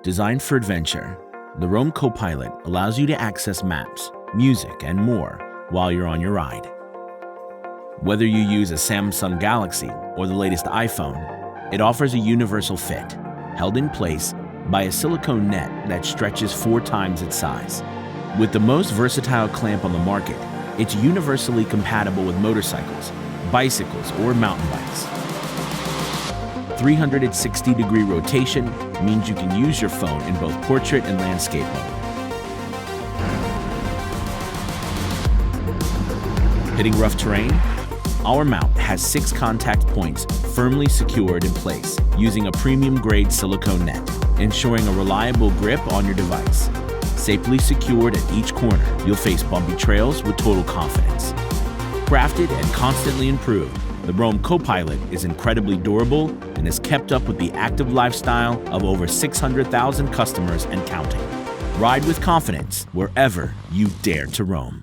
Designed for adventure, the Roam Copilot allows you to access maps, music, and more while you're on your ride. Whether you use a Samsung Galaxy or the latest iPhone, it offers a universal fit, held in place by a silicone net that stretches 4 times its size. With the most versatile clamp on the market, it's universally compatible with motorcycles, bicycles, or mountain bikes. 360-degree rotation means you can use your phone in both portrait and landscape mode. Hitting rough terrain? Our mount has 6 contact points firmly secured in place using a premium-grade silicone net, ensuring a reliable grip on your device. Safely secured at each corner, you'll face bumpy trails with total confidence. Crafted and constantly improved, the Roam Copilot is incredibly durable and has kept up with the active lifestyle of over 600,000 customers and counting. Ride with confidence wherever you dare to roam.